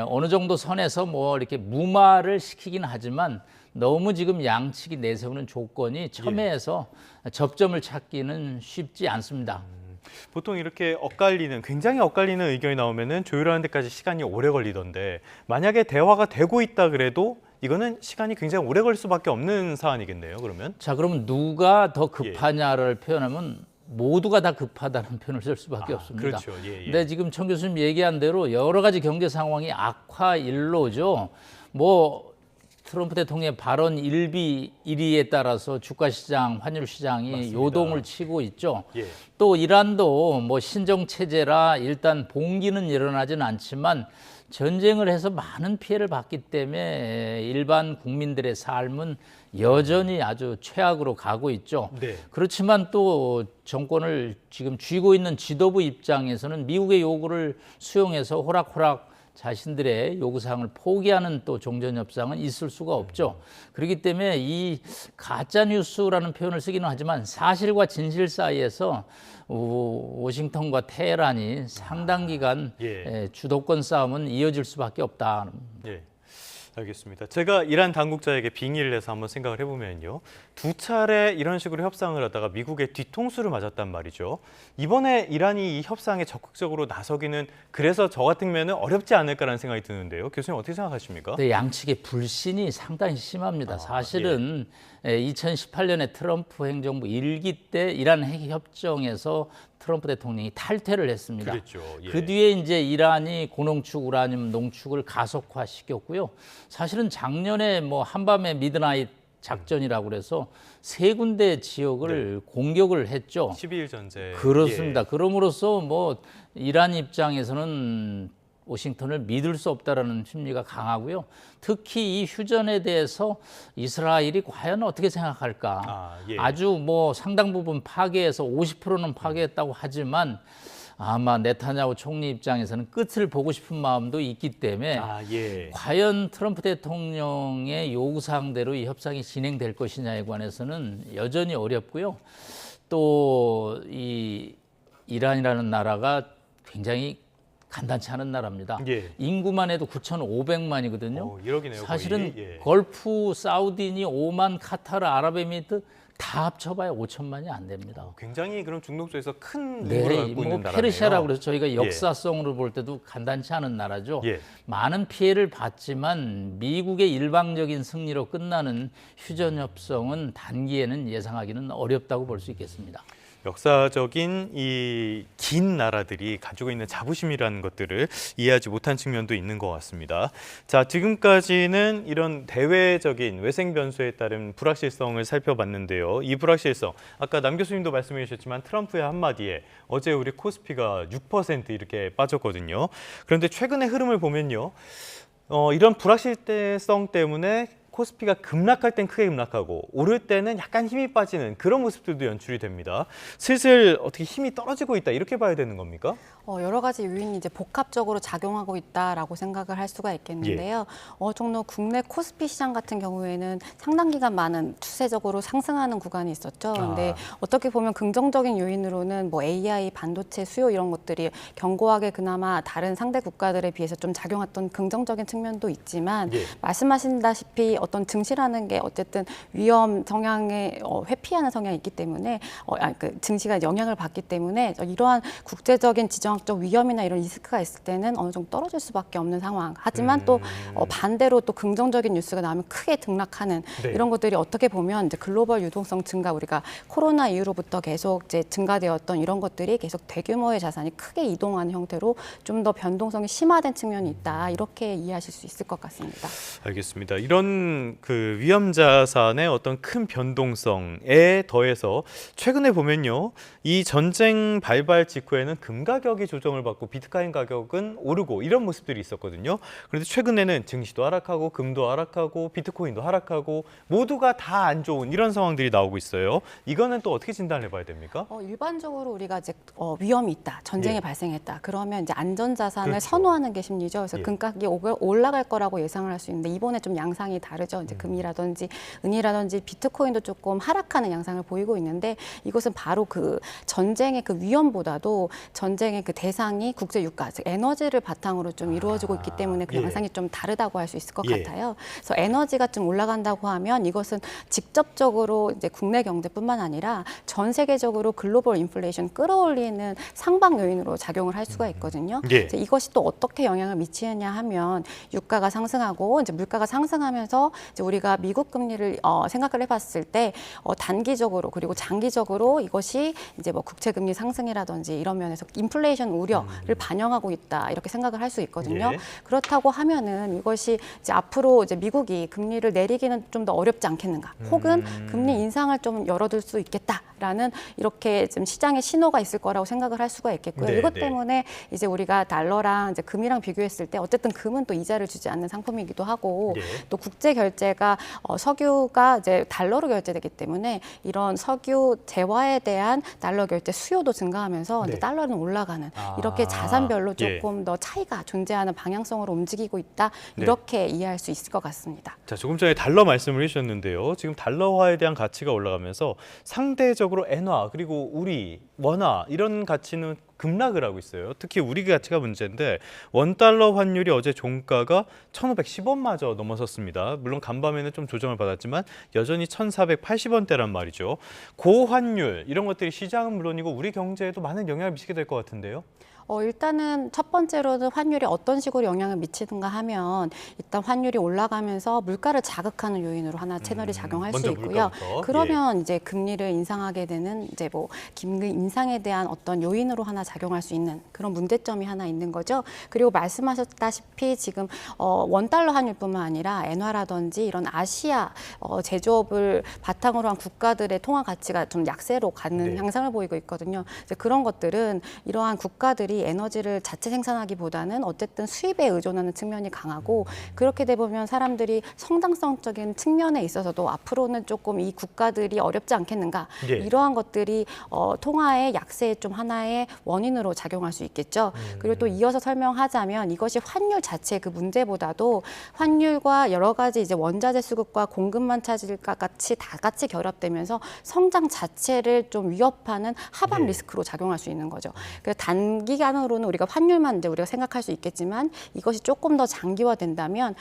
[SPEAKER 14] 어느 정도 선에서 뭐 이렇게 무마를 시키긴 하지만 너무 지금 양측이 내세우는 조건이 첨예해서 접점을 찾기는 쉽지 않습니다.
[SPEAKER 1] 보통 이렇게 굉장히 엇갈리는 의견이 나오면은 조율하는 데까지 시간이 오래 걸리던데 만약에 대화가 되고 있다 그래도 이거는 시간이 굉장히 오래 걸릴 수밖에 없는 사안이겠네요. 그러면
[SPEAKER 14] 자, 그러면 누가 더 급하냐를 표현하면 모두가 다 급하다는 표현을 쓸 수밖에 없습니다.
[SPEAKER 1] 그렇죠.
[SPEAKER 14] 근데 지금 청 교수님 얘기한 대로 여러 가지 경제 상황이 악화일로죠. 뭐 트럼프 대통령의 발언 일희에 따라서 주가 시장, 환율 시장이
[SPEAKER 1] 맞습니다.
[SPEAKER 14] 요동을 치고 있죠. 또 이란도 뭐 신정 체제라 일단 봉기는 일어나지는 않지만 전쟁을 해서 많은 피해를 봤기 때문에 일반 국민들의 삶은 여전히 아주 최악으로 가고 있죠. 그렇지만 또 정권을 지금 쥐고 있는 지도부 입장에서는 미국의 요구를 수용해서 호락호락 자신들의 요구사항을 포기하는 또 종전협상은 있을 수가 없죠. 그렇기 때문에 이 가짜뉴스라는 표현을 쓰기는 하지만 사실과 진실 사이에서 워싱턴과 테헤란이 상당 기간 주도권 싸움은 이어질 수밖에 없다.
[SPEAKER 1] 알겠습니다. 제가 이란 당국자에게 빙의를 해서 한번 생각을 해보면요. 2차례 이런 식으로 협상을 하다가 미국의 뒤통수를 맞았단 말이죠. 이번에 이란이 이 협상에 적극적으로 나서기는 그래서 저 같은 면은 어렵지 않을까라는 생각이 드는데요. 교수님 어떻게 생각하십니까?
[SPEAKER 14] 네, 양측의 불신이 상당히 심합니다. 사실은 2018년에 트럼프 행정부 1기 때 이란 핵협정에서 트럼프 대통령이 탈퇴를 했습니다.
[SPEAKER 1] 그랬죠.
[SPEAKER 14] 그 뒤에 이제 이란이 고농축 우라늄 농축을 가속화시켰고요. 사실은 작년에 뭐 한밤의 미드나잇 작전이라고 그래서 3군데 지역을 공격을 했죠.
[SPEAKER 1] 12일 전쟁.
[SPEAKER 14] 그렇습니다. 그럼으로써 뭐 이란 입장에서는 워싱턴을 믿을 수 없다라는 심리가 강하고요. 특히 이 휴전에 대해서 이스라엘이 과연 어떻게 생각할까? 아주 뭐 상당 부분 파괴해서 50%는 파괴했다고 하지만 아마 네타냐후 총리 입장에서는 끝을 보고 싶은 마음도 있기 때문에 과연 트럼프 대통령의 요구사항대로 이 협상이 진행될 것이냐에 관해서는 여전히 어렵고요. 또 이 이란이라는 나라가 굉장히 간단치 않은 나라입니다. 인구만 해도 9,500만이거든요.
[SPEAKER 1] 1억이네요.
[SPEAKER 14] 사실은
[SPEAKER 1] 거의.
[SPEAKER 14] 걸프, 사우디니, 오만, 카타르, 아랍에미리트 다 합쳐봐야 5천만이 안 됩니다.
[SPEAKER 1] 굉장히 그럼 중동 쪽에서 큰 인구를 갖고 있는 나라네요.
[SPEAKER 14] 페르시아라고 그래서 저희가 역사성으로 볼 때도 간단치 않은 나라죠. 많은 피해를 봤지만 미국의 일방적인 승리로 끝나는 휴전협정은 단기에는 예상하기는 어렵다고 볼 수 있겠습니다.
[SPEAKER 1] 역사적인 이 긴 나라들이 가지고 있는 자부심이라는 것들을 이해하지 못한 측면도 있는 것 같습니다. 자, 지금까지는 이런 대외적인 외생 변수에 따른 불확실성을 살펴봤는데요. 이 불확실성, 아까 남 교수님도 말씀해 주셨지만 트럼프의 한마디에 어제 우리 코스피가 6% 이렇게 빠졌거든요. 그런데 최근의 흐름을 보면요. 이런 불확실성 때문에 코스피가 급락할 땐 크게 급락하고 오를 때는 약간 힘이 빠지는 그런 모습들도 연출이 됩니다. 슬슬 어떻게 힘이 떨어지고 있다 이렇게 봐야 되는 겁니까?
[SPEAKER 15] 여러 가지 요인이 이제 복합적으로 작용하고 있다라고 생각을 할 수가 있겠는데요. 어느 정도 국내 코스피 시장 같은 경우에는 상당 기간 많은 추세적으로 상승하는 구간이 있었죠. 근데 어떻게 보면 긍정적인 요인으로는 뭐 AI, 반도체 수요 이런 것들이 견고하게 그나마 다른 상대 국가들에 비해서 좀 작용했던 긍정적인 측면도 있지만 말씀하신다시피 어떤 증시라는 게 어쨌든 위험 성향에 회피하는 성향이 있기 때문에 그 증시가 영향을 받기 때문에 이러한 국제적인 지정 전방적 위험이나 이런 리스크가 있을 때는 어느 정도 떨어질 수밖에 없는 상황. 하지만 또 반대로 또 긍정적인 뉴스가 나오면 크게 등락하는
[SPEAKER 1] 네.
[SPEAKER 15] 이런 것들이 어떻게 보면 이제 글로벌 유동성 증가, 우리가 코로나 이후로부터 계속 이제 증가되었던 이런 것들이 계속 대규모의 자산이 크게 이동하는 형태로 좀 더 변동성이 심화된 측면이 있다. 이렇게 이해하실 수 있을 것 같습니다.
[SPEAKER 1] 알겠습니다. 이런 그 위험 자산의 어떤 큰 변동성에 더해서 최근에 보면요, 이 전쟁 발발 직후에는 금 가격이 조정을 받고 비트코인 가격은 오르고 이런 모습들이 있었거든요. 그런데 최근에는 증시도 하락하고 금도 하락하고 비트코인도 하락하고 모두가 다 안 좋은 이런 상황들이 나오고 있어요. 이거는 또 어떻게 진단을 해봐야 됩니까?
[SPEAKER 15] 일반적으로 우리가 이제 위험이 있다, 전쟁이
[SPEAKER 1] 예.
[SPEAKER 15] 발생했다. 그러면 이제 안전 자산을
[SPEAKER 1] 그렇죠.
[SPEAKER 15] 선호하는 게 심리죠. 그래서
[SPEAKER 1] 예.
[SPEAKER 15] 금값이 올라갈 거라고 예상을 할 수 있는데 이번에 좀 양상이 다르죠. 이제 금이라든지 은이라든지 비트코인도 조금 하락하는 양상을 보이고 있는데 이것은 바로 그 전쟁의 그 위험보다도 전쟁의 그 대상이 국제 유가, 즉 에너지를 바탕으로 좀 이루어지고 있기 때문에 그
[SPEAKER 1] 예.
[SPEAKER 15] 양상이 좀 다르다고 할 수 있을 것
[SPEAKER 1] 예.
[SPEAKER 15] 같아요. 그래서 에너지가 좀 올라간다고 하면 이것은 직접적으로 이제 국내 경제뿐만 아니라 전 세계적으로 글로벌 인플레이션 끌어올리는 상방 요인으로 작용을 할 수가 있거든요.
[SPEAKER 1] 예.
[SPEAKER 15] 그래서 이것이 또 어떻게 영향을 미치느냐 하면 유가가 상승하고 이제 물가가 상승하면서 이제 우리가 미국 금리를 생각을 해봤을 때 단기적으로 그리고 장기적으로 이것이 이제 뭐 국채 금리 상승이라든지 이런 면에서 인플레이션 우려를 반영하고 있다 이렇게 생각을 할 수 있거든요.
[SPEAKER 1] 예.
[SPEAKER 15] 그렇다고 하면은 이것이 이제 앞으로 이제 미국이 금리를 내리기는 좀 더 어렵지 않겠는가, 혹은 금리 인상을 좀 열어둘 수 있겠다라는 이렇게 좀 시장의 신호가 있을 거라고 생각을 할 수가 있겠고요.
[SPEAKER 1] 네,
[SPEAKER 15] 이것
[SPEAKER 1] 네.
[SPEAKER 15] 때문에 이제 우리가 달러랑 이제 금이랑 비교했을 때 어쨌든 금은 또 이자를 주지 않는 상품이기도 하고
[SPEAKER 1] 예.
[SPEAKER 15] 또 국제 결제가 석유가 이제 달러로 결제되기 때문에 이런 석유 재화에 대한 달러 결제 수요도 증가하면서
[SPEAKER 1] 네.
[SPEAKER 15] 이제 달러는 올라가는 이렇게 자산별로
[SPEAKER 1] 예.
[SPEAKER 15] 조금 더 차이가 존재하는 방향성으로 움직이고 있다
[SPEAKER 1] 네.
[SPEAKER 15] 이렇게 이해할 수 있을 것 같습니다.
[SPEAKER 1] 자, 조금 전에 달러 말씀을 해주셨는데요. 지금 달러화에 대한 가치가 올라가면서 상대적으로 엔화 그리고 우리 원화 이런 가치는 급락을 하고 있어요. 특히 우리 가치가 문제인데 원달러 환율이 어제 종가가 1,510원마저 넘어섰습니다. 물론 간밤에는 좀 조정을 받았지만 여전히 1,480원대란 말이죠. 고환율 이런 것들이 시장은 물론이고 우리 경제에도 많은 영향을 미치게 될 것 같은데요.
[SPEAKER 15] 일단은 첫 번째로는 환율이 어떤 식으로 영향을 미치는가 하면 일단 환율이 올라가면서 물가를 자극하는 요인으로 하나 채널이 작용할 수
[SPEAKER 1] 먼저
[SPEAKER 15] 있고요.
[SPEAKER 1] 물가부터.
[SPEAKER 15] 그러면 이제 금리를 인상하게 되는 이제 뭐 금리 인상에 대한 어떤 요인으로 하나 작용할 수 있는 그런 문제점이 하나 있는 거죠. 그리고 말씀하셨다시피 지금 원달러 환율뿐만 아니라 엔화라든지 이런 아시아 제조업을 바탕으로 한 국가들의 통화 가치가 좀 약세로 가는
[SPEAKER 1] 네.
[SPEAKER 15] 향상을 보이고 있거든요. 이제 그런 것들은 이러한 국가들이 에너지를 자체 생산하기보다는 어쨌든 수입에 의존하는 측면이 강하고 그렇게 돼 보면 사람들이 성장성적인 측면에 있어서도 앞으로는 조금 이 국가들이 어렵지 않겠는가
[SPEAKER 1] 예.
[SPEAKER 15] 이러한 것들이 통화의 약세의 좀 하나의 원인으로 작용할 수 있겠죠. 그리고 또 이어서 설명하자면 이것이 환율 자체의 그 문제보다도 환율과 여러 가지 이제 원자재 수급과 공급만 차질과 같이 다 같이 결합되면서 성장 자체를 좀 위협하는 하방 리스크로 작용할 수 있는 거죠. 그래서 단기간으로는 우리가 환율만 이제 우리가 생각할 수 있겠지만 이것이 조금 더 장기화된다면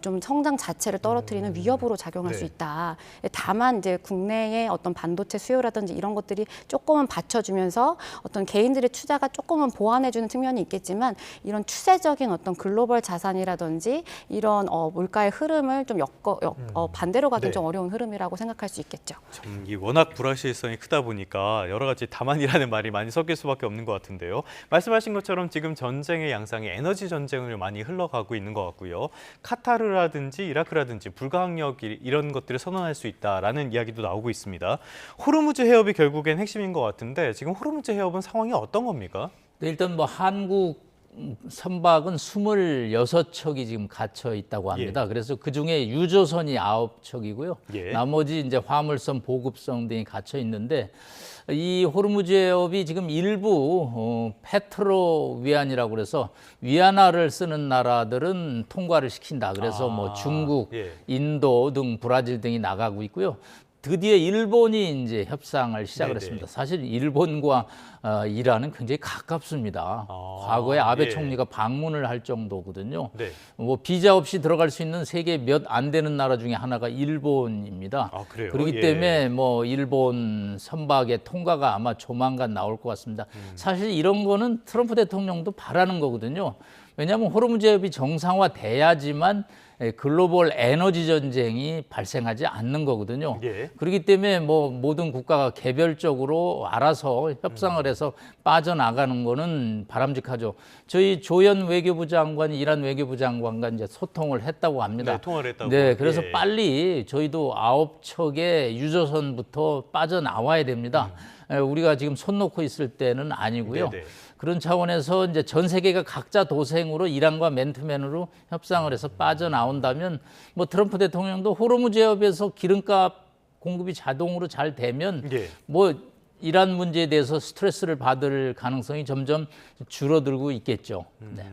[SPEAKER 15] 좀 성장 자체를 떨어뜨리는 위협으로 작용할
[SPEAKER 1] 네.
[SPEAKER 15] 수 있다. 다만 이제 국내의 어떤 반도체 수요라든지 이런 것들이 조금은 받쳐주면서 어떤 개인들의 투자가 조금은 보완해주는 측면이 있겠지만 이런 추세적인 어떤 글로벌 자산이라든지 이런 물가의 흐름을 좀 반대로 가긴
[SPEAKER 1] 네.
[SPEAKER 15] 좀 어려운 흐름이라고 생각할 수 있겠죠.
[SPEAKER 1] 참, 이 워낙 불확실성이 크다 보니까 여러 가지 다만이라는 말이 많이 섞일 수밖에 없는 것 같은데요. 말씀하신 것처럼 지금 전쟁의 양상이 에너지 전쟁을 많이 흘러가고 있는 것 같고요. 카타르라든지 이라크라든지 불가항력 이런 것들을 선언할 수 있다라는 이야기도 나오고 있습니다. 호르무즈 해협이 결국엔 핵심인 것 같은데 지금 호르무즈 해협은 상황이 어떤 겁니까?
[SPEAKER 14] 일단 뭐 한국 선박은 26척이 지금 갇혀 있다고 합니다. 그래서 그중에 유조선이 9척이고요.
[SPEAKER 1] 예.
[SPEAKER 14] 나머지 이제 화물선, 보급선 등이 갇혀 있는데 이 호르무즈 해협이 지금 일부 페트로 위안이라고 그래서 위안화를 쓰는 나라들은 통과를 시킨다. 그래서 뭐 중국,
[SPEAKER 1] 예.
[SPEAKER 14] 인도 등 브라질 등이 나가고 있고요. 드디어 일본이 이제 협상을 시작을
[SPEAKER 1] 네네.
[SPEAKER 14] 했습니다. 사실 일본과 이란은 굉장히 가깝습니다. 과거에 아베
[SPEAKER 1] 예.
[SPEAKER 14] 총리가 방문을 할 정도거든요.
[SPEAKER 1] 네.
[SPEAKER 14] 뭐 비자 없이 들어갈 수 있는 세계 몇 안 되는 나라 중에 하나가 일본입니다.
[SPEAKER 1] 아, 그래요?
[SPEAKER 14] 그렇기
[SPEAKER 1] 예.
[SPEAKER 14] 때문에 뭐 일본 선박의 통과가 아마 조만간 나올 것 같습니다. 사실 이런 거는 트럼프 대통령도 바라는 거거든요. 왜냐하면 호르무즈 해협이 정상화돼야지만 글로벌 에너지 전쟁이 발생하지 않는 거거든요.
[SPEAKER 1] 예.
[SPEAKER 14] 그렇기 때문에 뭐 모든 국가가 개별적으로 알아서 협상을 해서 빠져나가는 거는 바람직하죠. 저희 조연 외교부 장관이 이란 외교부 장관과 이제 소통을 했다고 합니다.
[SPEAKER 1] 네, 통화를 했다고.
[SPEAKER 14] 네, 그래서
[SPEAKER 1] 예.
[SPEAKER 14] 빨리 저희도 9척의 유조선부터 빠져나와야 됩니다. 우리가 지금 손 놓고 있을 때는 아니고요.
[SPEAKER 1] 네네.
[SPEAKER 14] 그런 차원에서 이제 전 세계가 각자 도생으로 이란과 맨투맨으로 협상을 해서 빠져나온다면 뭐 트럼프 대통령도 호르무즈 해협에서 기름값 공급이 자동으로 잘 되면
[SPEAKER 1] 예.
[SPEAKER 14] 뭐 이란 문제에 대해서 스트레스를 받을 가능성이 점점 줄어들고 있겠죠. 네.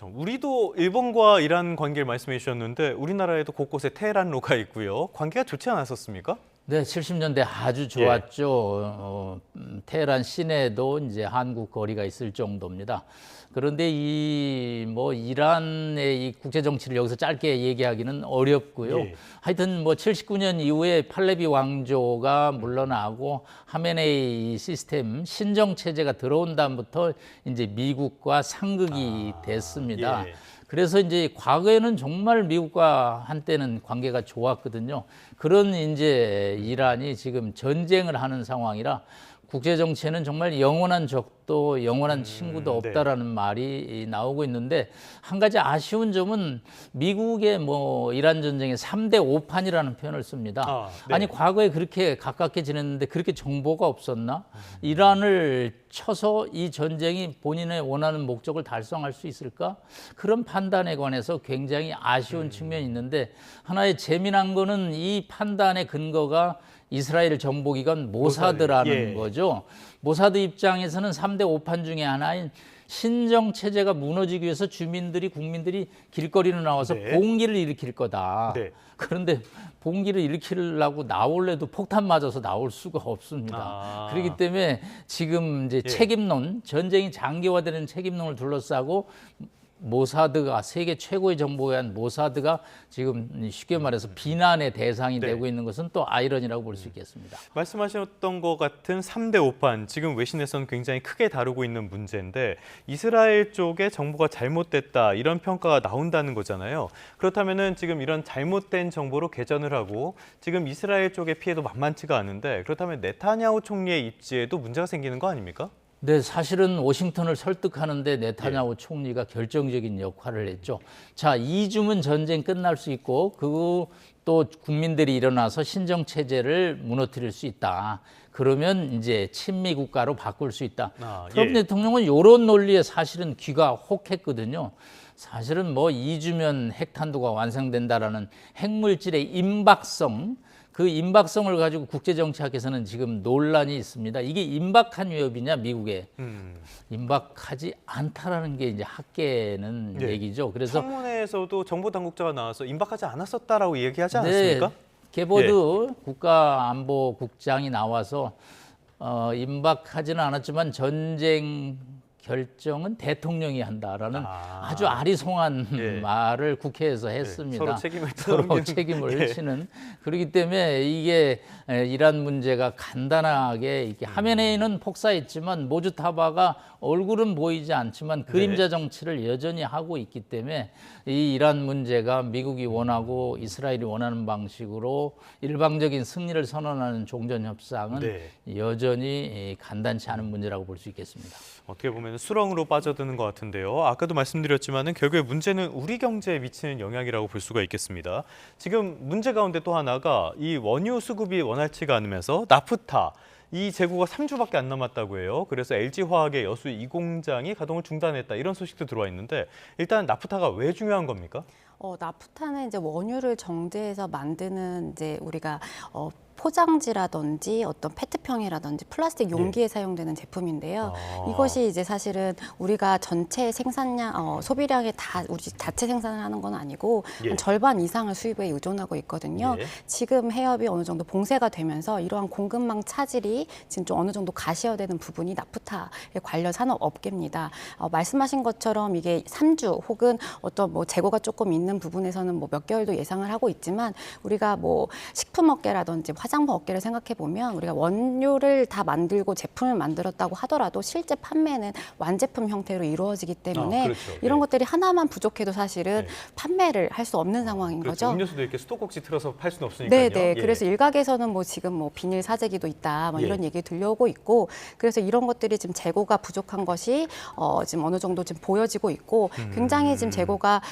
[SPEAKER 1] 우리도 일본과 이란 관계를 말씀해 주셨는데 우리나라에도 곳곳에 테헤란로가 있고요. 관계가 좋지 않았었습니까?
[SPEAKER 14] 네, 70년대 아주 좋았죠. 테헤란 시내도 이제 한국 거리가 있을 정도입니다. 그런데 뭐 이란의 이 국제 정치를 여기서 짧게 얘기하기는 어렵고요.
[SPEAKER 1] 예.
[SPEAKER 14] 하여튼 뭐 79년 이후에 팔레비 왕조가 물러나고 하메네이 시스템 신정 체제가 들어온 다음부터 이제 미국과 상극이 됐습니다.
[SPEAKER 1] 예.
[SPEAKER 14] 그래서 이제 과거에는 정말 미국과 한때는 관계가 좋았거든요. 그런 이제 이란이 지금 전쟁을 하는 상황이라 국제 정치에는 정말 영원한 적도 영원한 친구도 없다라는 말이 나오고 있는데 한 가지 아쉬운 점은 미국의 뭐 이란 전쟁의 3대 5판이라는 표현을 씁니다.
[SPEAKER 1] 네.
[SPEAKER 14] 아니 과거에 그렇게 가깝게 지냈는데 그렇게 정보가 없었나? 이란을 쳐서 이 전쟁이 본인의 원하는 목적을 달성할 수 있을까? 그런 판단에 관해서 굉장히 아쉬운 측면이 있는데 하나의 재미난 거는 이 판단의 근거가 이스라엘 정보기관 모사드라는
[SPEAKER 1] 예.
[SPEAKER 14] 거죠. 모사드 입장에서는 3대 5판 중에 하나인 신정 체제가 무너지기 위해서 국민들이 길거리로 나와서
[SPEAKER 1] 네.
[SPEAKER 14] 봉기를 일으킬 거다.
[SPEAKER 1] 네.
[SPEAKER 14] 그런데 봉기를 일으키려고 나올래도 폭탄 맞아서 나올 수가 없습니다. 그렇기 때문에 지금 이제 책임론, 전쟁이 장기화되는 책임론을 둘러싸고 모사드가 세계 최고의 정보기관 모사드가 지금 쉽게 말해서 비난의 대상이 되고 있는 것은 또 아이러니라고 볼 수 있겠습니다.
[SPEAKER 1] 말씀하셨던 것 같은 3대 5판, 지금 외신에서는 굉장히 크게 다루고 있는 문제인데 이스라엘 쪽의 정보가 잘못됐다 이런 평가가 나온다는 거잖아요. 그렇다면은 지금 이런 잘못된 정보로 개전을 하고 지금 이스라엘 쪽의 피해도 만만치가 않은데 그렇다면 네타냐후 총리의 입지에도 문제가 생기는 거 아닙니까?
[SPEAKER 14] 네, 사실은 워싱턴을 설득하는데 네타냐후 총리가 결정적인 역할을 했죠. 자, 2주면 전쟁 끝날 수 있고 그리고 또 국민들이 일어나서 신정 체제를 무너뜨릴 수 있다. 그러면 이제 친미 국가로 바꿀 수 있다. 트럼프 대통령은 이런 논리에 사실은 귀가 혹했거든요. 사실은 뭐 2주면 핵탄두가 완성된다라는 핵물질의 임박성, 그 임박성을 가지고 국제정치학에서는 지금 논란이 있습니다. 이게 임박한 위협이냐 미국에 임박하지 않다라는 게 이제 학계는 얘기죠. 그래서
[SPEAKER 1] 청문회에서도 정보 당국자가 나와서 임박하지 않았었다라고 얘기하지 않았습니까?
[SPEAKER 14] 게보드 국가안보국장이 나와서 임박하지는 않았지만 전쟁 결정은 대통령이 한다라는 아주 아리송한 말을 국회에서 했습니다.
[SPEAKER 1] 서로
[SPEAKER 14] 책임을 지는. 그렇기 때문에 이게 이란 문제가 간단하게 이렇게 하메네이는 폭사했지만 모주타바가 얼굴은 보이지 않지만 그림자 정치를 여전히 하고 있기 때문에 이 이란 문제가 미국이 원하고 이스라엘이 원하는 방식으로 일방적인 승리를 선언하는 종전협상은 여전히 간단치 않은 문제라고 볼 수 있겠습니다.
[SPEAKER 1] 어떻게 보면 수렁으로 빠져드는 것 같은데요. 아까도 말씀드렸지만 결국에 문제는 우리 경제에 미치는 영향이라고 볼 수가 있겠습니다. 지금 문제 가운데 또 하나가 이 원유 수급이 원활치가 않으면서 나프타, 이 재고가 3주밖에 안 남았다고 해요. 그래서 LG화학의 여수 2공장이 가동을 중단했다 이런 소식도 들어와 있는데 일단 나프타가 왜 중요한 겁니까?
[SPEAKER 15] 나프타는 이제 원유를 정제해서 만드는 이제 우리가 포장지라든지 어떤 페트병이라든지 플라스틱 용기에 사용되는 제품인데요. 이것이 이제 사실은 우리가 전체 생산량, 소비량의 다 우리 자체 생산을 하는 건 아니고 한 절반 이상을 수입에 의존하고 있거든요. 지금 해협이 어느 정도 봉쇄가 되면서 이러한 공급망 차질이 지금 좀 어느 정도 가시화되는 부분이 나프타의 관련 산업업계입니다. 말씀하신 것처럼 이게 3주 혹은 어떤 뭐 재고가 조금 있는 부분에서는 뭐 몇 개월도 예상을 하고 있지만 우리가 뭐 식품업계라든지 화장품 업계를 생각해 보면 우리가 원료를 다 만들고 제품을 만들었다고 하더라도 실제 판매는 완제품 형태로 이루어지기 때문에
[SPEAKER 1] 그렇죠.
[SPEAKER 15] 이런 것들이 하나만 부족해도 사실은 판매를 할 수 없는 상황인
[SPEAKER 1] 그렇죠.
[SPEAKER 15] 거죠.
[SPEAKER 1] 음료수도 이렇게 수도꼭지 틀어서 팔 수는 없으니까요.
[SPEAKER 15] 네. 그래서 일각에서는 뭐 지금 뭐 비닐 사재기도 있다, 뭐 이런 얘기 들려오고 있고, 그래서 이런 것들이 지금 재고가 부족한 것이 지금 어느 정도 지금 보여지고 있고, 굉장히 지금 재고가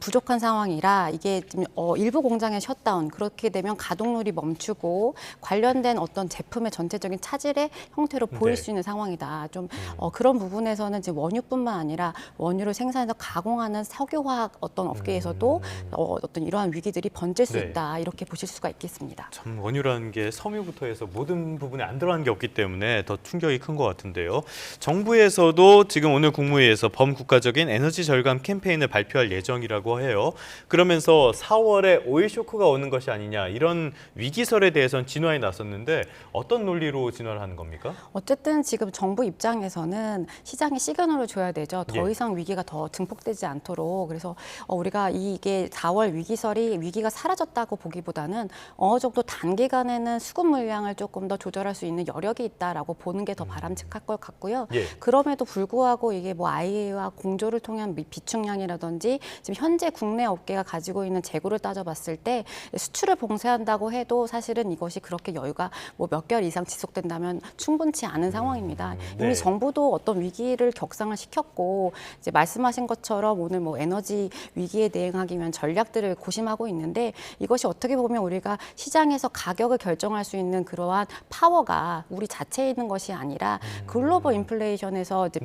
[SPEAKER 15] 부족한 상황이라 이게 지금 일부 공장의 셧다운, 그렇게 되면 가동률이 멈추고 관련된 어떤 제품의 전체적인 차질의 형태로 보일 수 있는 상황이다. 좀 그런 부분에서는 지금 원유뿐만 아니라 원유를 생산해서 가공하는 석유화학 어떤 업계에서도 어떤 이러한 위기들이 번질 수 있다. 이렇게 보실 수가 있겠습니다.
[SPEAKER 1] 참 원유라는 게 섬유부터 해서 모든 부분에 안 들어가는 게 없기 때문에 더 충격이 큰 것 같은데요. 정부에서도 지금 오늘 국무회의에서 범국가적인 에너지 절감 캠페인을 발표할 예정이라고 해요. 그러면서 4월에 오일 쇼크가 오는 것이 아니냐 이런 위기설에 대해서는 진화에 나섰는데 어떤 논리로 진화를 하는 겁니까?
[SPEAKER 15] 어쨌든 지금 정부 입장에서는 시장에 시그널을 줘야 되죠. 더 이상 위기가 더 증폭되지 않도록. 그래서 우리가 이게 4월 위기가 사라졌다고 보기보다는 어느 정도 단기간에는 수급 물량을 조금 더 조절할 수 있는 여력이 있다라고 보는 게 더 바람직할 것 같고요. 그럼에도 불구하고 이게 뭐 IEA와 공조를 통한 비축량이라든지 지금 현재 국내 업계가 가지고 있는 재고를 따져봤을 때 수출을 봉쇄한다고 해도 사실은 이것이 그렇게 여유가 뭐 몇 개월 이상 지속된다면 충분치 않은 상황입니다. 이미 정부도 어떤 위기를 격상을 시켰고 이제 말씀하신 것처럼 오늘 뭐 에너지 위기에 대응하기 위한 전략들을 고심하고 있는데 이것이 어떻게 보면 우리가 시장에서 가격을 결정할 수 있는 그러한 파워가 우리 자체에 있는 것이 아니라 글로벌 인플레이션에서 이제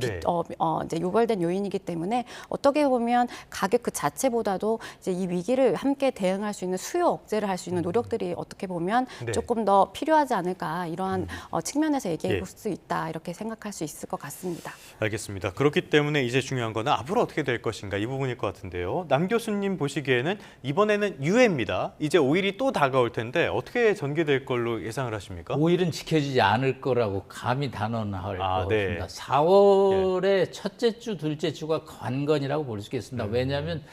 [SPEAKER 15] 이제 유발된 요인이기 때문에 어떻게 보면 가격 그 자체보다도 이제 이 위기를 함께 대응할 수 있는 수요 억제를 할 수 있는 노력들이 어떻게 보면 조금 더 필요하지 않을까 이러한 측면에서 얘기해 볼 수 있다 이렇게 생각할 수 있을 것 같습니다.
[SPEAKER 1] 알겠습니다. 그렇기 때문에 이제 중요한 거는 앞으로 어떻게 될 것인가 이 부분일 것 같은데요. 남 교수님 보시기에는 이번에는 유예입니다. 이제 오일이 또 다가올 텐데 어떻게 전개될 걸로 예상을 하십니까?
[SPEAKER 14] 오일은 지켜지지 않을 거라고 감히 단언할 것 같습니다. 4월에 첫째 주, 둘째 주가 관건이라고 볼 수 있겠습니다. 왜냐하면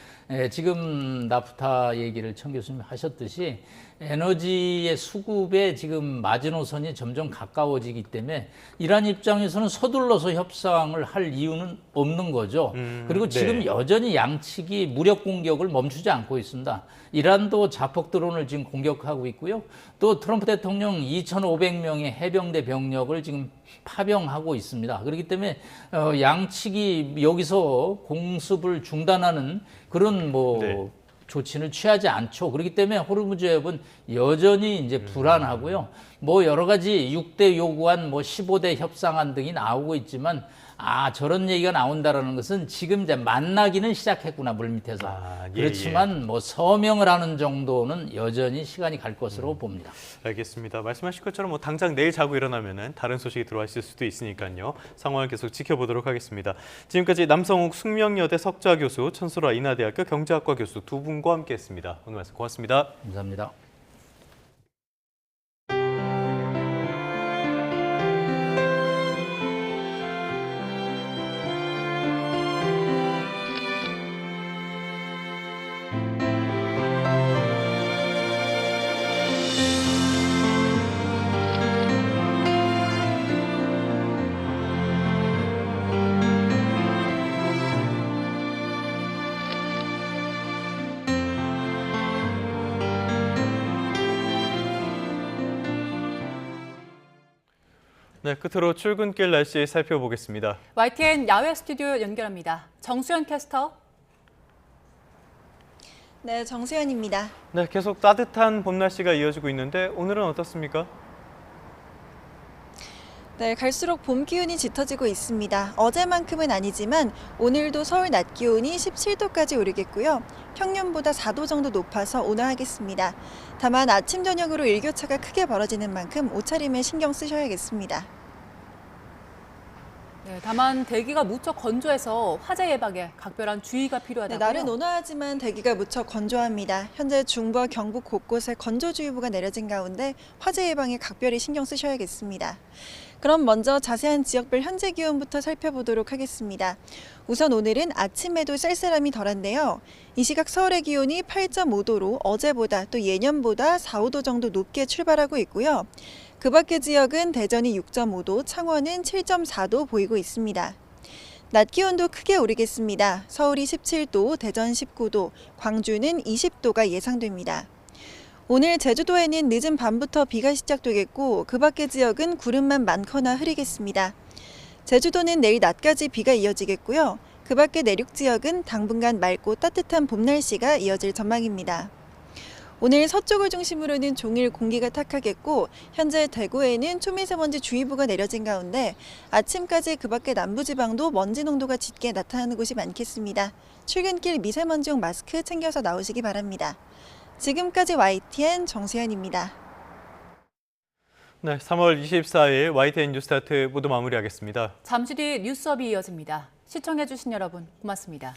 [SPEAKER 14] 지금 나프타 얘기를 청 교수님 하셨듯이 에너지의 수급에 지금 마지노선이 점점 가까워지기 때문에 이란 입장에서는 서둘러서 협상을 할 이유는 없는 거죠. 그리고 지금 여전히 양측이 무력 공격을 멈추지 않고 있습니다. 이란도 자폭 드론을 지금 공격하고 있고요. 또 트럼프 대통령 2,500명의 해병대 병력을 지금 파병하고 있습니다. 그렇기 때문에 양측이 여기서 공습을 중단하는 그런 조치를 취하지 않죠. 그렇기 때문에 호르무즈 해협은 여전히 이제 불안하고요. 여러 가지 6대 요구안, 15대 협상안 등이 나오고 있지만 저런 얘기가 나온다라는 것은 지금 이제 만나기는 시작했구나, 물밑에서. 그렇지만 서명을 하는 정도는 여전히 시간이 갈 것으로 봅니다.
[SPEAKER 1] 알겠습니다. 말씀하신 것처럼 당장 내일 자고 일어나면은 다른 소식이 들어와 있을 수도 있으니까요. 상황을 계속 지켜보도록 하겠습니다. 지금까지 남성욱 숙명여대 석좌 교수, 천수라 인하대학교 경제학과 교수 두 분과 함께했습니다. 오늘 말씀 고맙습니다.
[SPEAKER 14] 감사합니다.
[SPEAKER 1] 네, 끝으로 출근길 날씨 살펴보겠습니다.
[SPEAKER 2] YTN 야외 스튜디오 연결합니다. 정수연 캐스터.
[SPEAKER 16] 네, 정수연입니다.
[SPEAKER 1] 네, 계속 따뜻한 봄 날씨가 이어지고 있는데 오늘은 어떻습니까?
[SPEAKER 16] 네, 갈수록 봄 기운이 짙어지고 있습니다. 어제만큼은 아니지만 오늘도 서울 낮 기온이 17도까지 오르겠고요. 평년보다 4도 정도 높아서 온화하겠습니다. 다만 아침 저녁으로 일교차가 크게 벌어지는 만큼 옷차림에 신경 쓰셔야겠습니다.
[SPEAKER 2] 네, 다만 대기가 무척 건조해서 화재 예방에 각별한 주의가
[SPEAKER 16] 네,
[SPEAKER 2] 필요하다고요.
[SPEAKER 16] 날은 온화하지만 대기가 무척 건조합니다. 현재 중부와 경북 곳곳에 건조주의보가 내려진 가운데 화재 예방에 각별히 신경 쓰셔야겠습니다. 그럼 먼저 자세한 지역별 현재 기온부터 살펴보도록 하겠습니다. 우선 오늘은 아침에도 쌀쌀함이 덜한데요. 이 시각 서울의 기온이 8.5도로 어제보다 또 예년보다 4, 5도 정도 높게 출발하고 있고요. 그 밖의 지역은 대전이 6.5도, 창원은 7.4도 보이고 있습니다. 낮 기온도 크게 오르겠습니다. 서울이 17도, 대전 19도, 광주는 20도가 예상됩니다. 오늘 제주도에는 늦은 밤부터 비가 시작되겠고 그 밖의 지역은 구름만 많거나 흐리겠습니다. 제주도는 내일 낮까지 비가 이어지겠고요. 그 밖의 내륙 지역은 당분간 맑고 따뜻한 봄 날씨가 이어질 전망입니다. 오늘 서쪽을 중심으로는 종일 공기가 탁하겠고 현재 대구에는 초미세먼지 주의보가 내려진 가운데 아침까지 그 밖의 남부지방도 먼지 농도가 짙게 나타나는 곳이 많겠습니다. 출근길 미세먼지용 마스크 챙겨서 나오시기 바랍니다. 지금까지 YTN 정수현입니다.
[SPEAKER 1] 네, 3월 24일 YTN 뉴스타트 모두 마무리하겠습니다.
[SPEAKER 2] 잠시 뒤 뉴스업이 이어집니다. 시청해주신 여러분 고맙습니다.